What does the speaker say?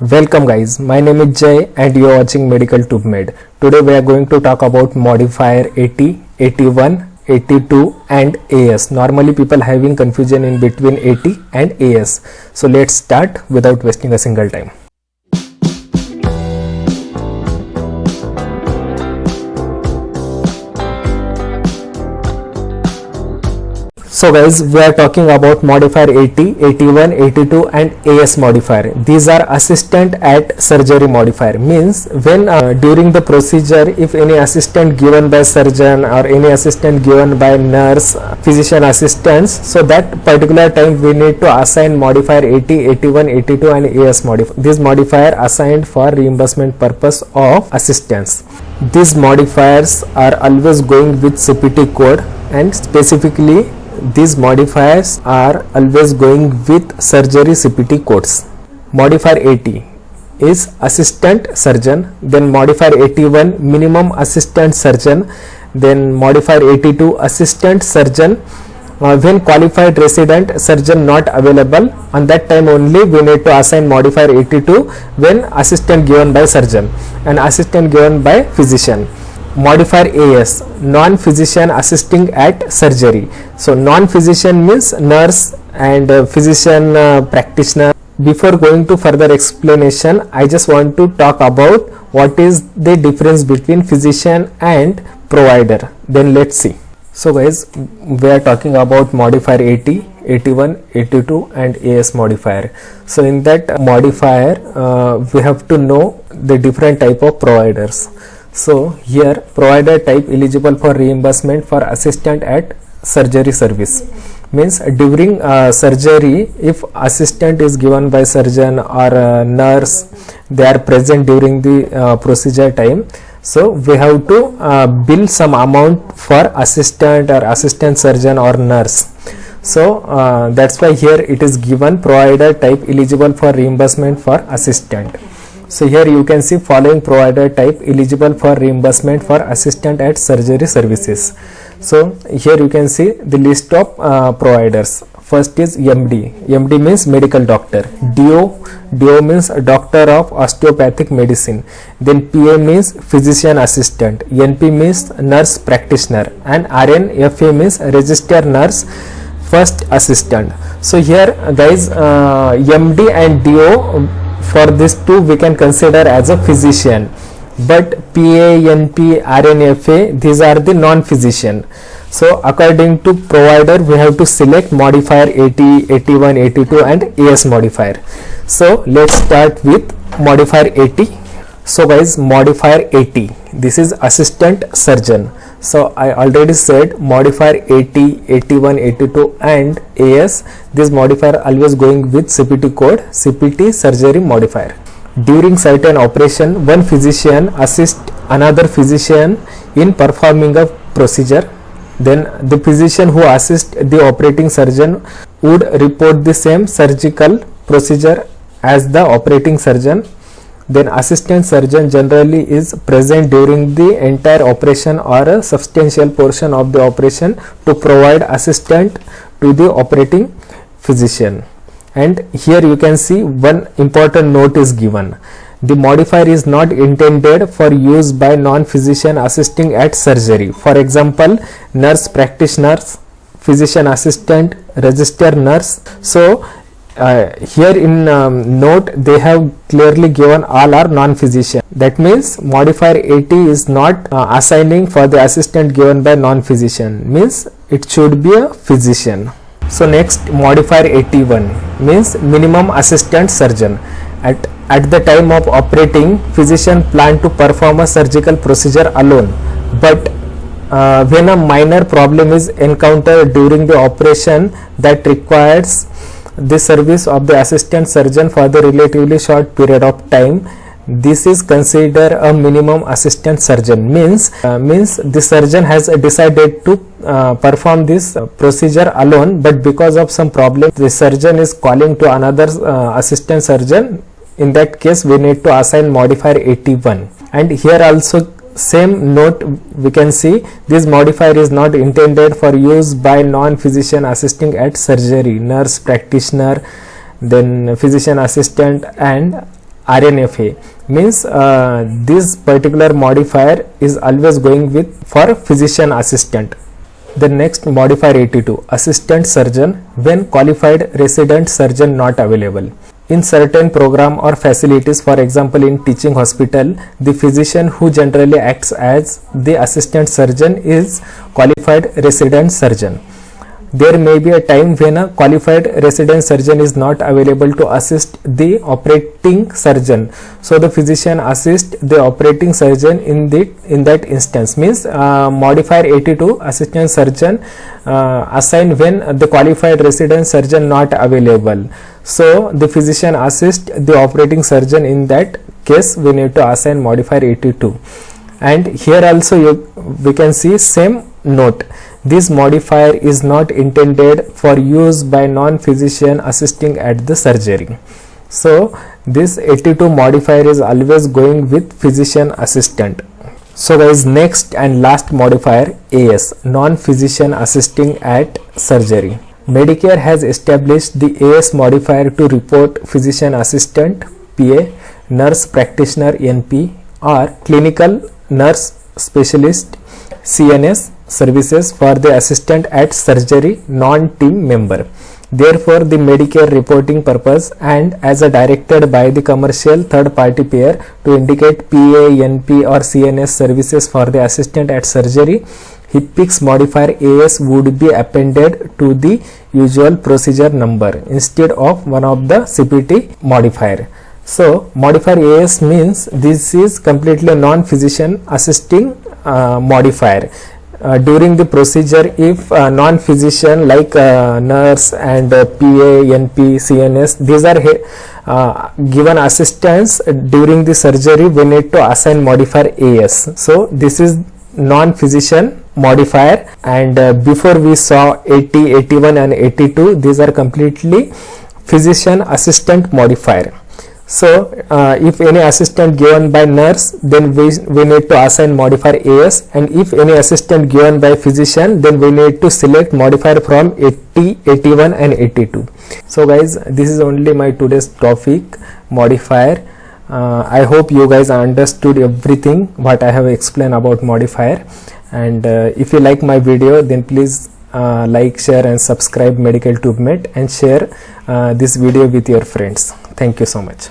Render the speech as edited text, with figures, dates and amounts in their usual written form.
Welcome guys, my name is Jay and you are watching Medical TubeMade. Today we are going to talk about modifier 80, 81, 82 and AS. Normally people having confusion in between 80 and AS. So let's start without wasting a single time. So guys, we are talking about modifier 80, 81, 82 and AS modifier. These are assistant at surgery modifier. Means when during the procedure, if any assistant given by surgeon or any assistant given by nurse, physician assistants, so that particular time we need to assign modifier 80, 81, 82 and AS modifier. This modifier assigned for reimbursement purpose of assistants. These modifiers are always going with CPT code, and specifically these modifiers are always going with surgery CPT codes. Modifier 80 is assistant surgeon, then modifier 81 minimum assistant surgeon, then modifier 82 assistant surgeon. When qualified resident surgeon not available, on that time only we need to assign modifier 82 when assistant given by surgeon and assistant given by physician. Modifier AS, non-physician assisting at surgery. So non-physician means nurse and physician practitioner. Before going to further explanation, I just want to talk about what is the difference between physician and provider. Then let's see. So guys, we are talking about modifier 80, 81, 82 and AS modifier. So in that modifier, we have to know the different type of providers. So here provider type eligible for reimbursement for assistant at surgery service means during surgery, if assistant is given by surgeon or nurse, they are present during the procedure time, so we have to bill some amount for assistant or assistant surgeon or nurse. So that's why here it is given provider type eligible for reimbursement for assistant. So here you can see following provider type eligible for reimbursement for assistant at surgery services. So here you can see the list of providers. First is MD. MD means medical doctor. DO means doctor of osteopathic medicine. Then PA means physician assistant. NP means nurse practitioner. And RN, FA means registered nurse first assistant. So here guys, MD and DO, for these two we can consider as a physician, but PA, NP, RNFA, these are the non-physician. So according to provider we have to select modifier 80, 81, 82 and AS modifier. So let's start with modifier 80. So guys, modifier 80, this is assistant surgeon. So I already said modifier 80, 81, 82 and AS, this modifier always going with CPT code, CPT surgery modifier. During certain operation, one physician assists another physician in performing a procedure. Then the physician who assists the operating surgeon would report the same surgical procedure as the operating surgeon. Then assistant surgeon generally is present during the entire operation or a substantial portion of the operation to provide assistance to the operating physician. And here you can see one important note is given. The modifier is not intended for use by non-physician assisting at surgery. For example, nurse practitioners, physician assistant, registered nurse. So here in note they have clearly given all are non-physician. That means modifier 80 is not assigning for the assistant given by non-physician, means it should be a physician. So next, modifier 81 means minimum assistant surgeon. At the time of operating, physician plan to perform a surgical procedure alone, but when a minor problem is encountered during the operation that requires the service of the assistant surgeon for the relatively short period of time, this is considered a minimum assistant surgeon. Means the surgeon has decided to perform this procedure alone, but because of some problem the surgeon is calling to another assistant surgeon. In that case we need to assign modifier 81. And here also same note we can see, this modifier is not intended for use by non-physician assisting at surgery, nurse practitioner, then physician assistant and RNFA, means this particular modifier is always going with for physician assistant. The next modifier 82, assistant surgeon when qualified resident surgeon not available. In certain program or facilities, for example in teaching hospital, the physician who generally acts as the assistant surgeon is qualified resident surgeon. There may be a time when a qualified resident surgeon is not available to assist the operating surgeon, so the physician assists the operating surgeon in that instance. Means modifier 82, assistant surgeon assigned when the qualified resident surgeon not available, so the physician assists the operating surgeon. In that case we need to assign modifier 82. And here also we can see same note, this modifier is not intended for use by non-physician assisting at the surgery. So this 82 modifier is always going with physician assistant. So guys, next and last modifier AS, non-physician assisting at surgery. Medicare has established the AS modifier to report physician assistant PA, nurse practitioner NP, or clinical nurse specialist CNS services for the assistant at surgery non-team member. Therefore, the Medicare reporting purpose and as a directed by the commercial third party payer to indicate PA, NP or CNS services for the assistant at surgery, HIPIC's modifier AS would be appended to the usual procedure number instead of one of the CPT modifier. So modifier AS means this is completely non-physician assisting modifier. During the procedure, if non-physician like nurse and PA, NP, CNS, these are given assistance during the surgery, we need to assign modifier AS. So this is non-physician modifier, and before we saw 80, 81 and 82, these are completely physician assistant modifier. So if any assistant given by nurse, then we need to assign modifier AS, and if any assistant given by physician, then we need to select modifier from 80, 81 and 82. So guys, this is only my today's topic, modifier. I hope you guys understood everything what I have explained about modifier, and if you like my video, then please like, share and subscribe Medical TubeMade, and share this video with your friends. Thank you so much.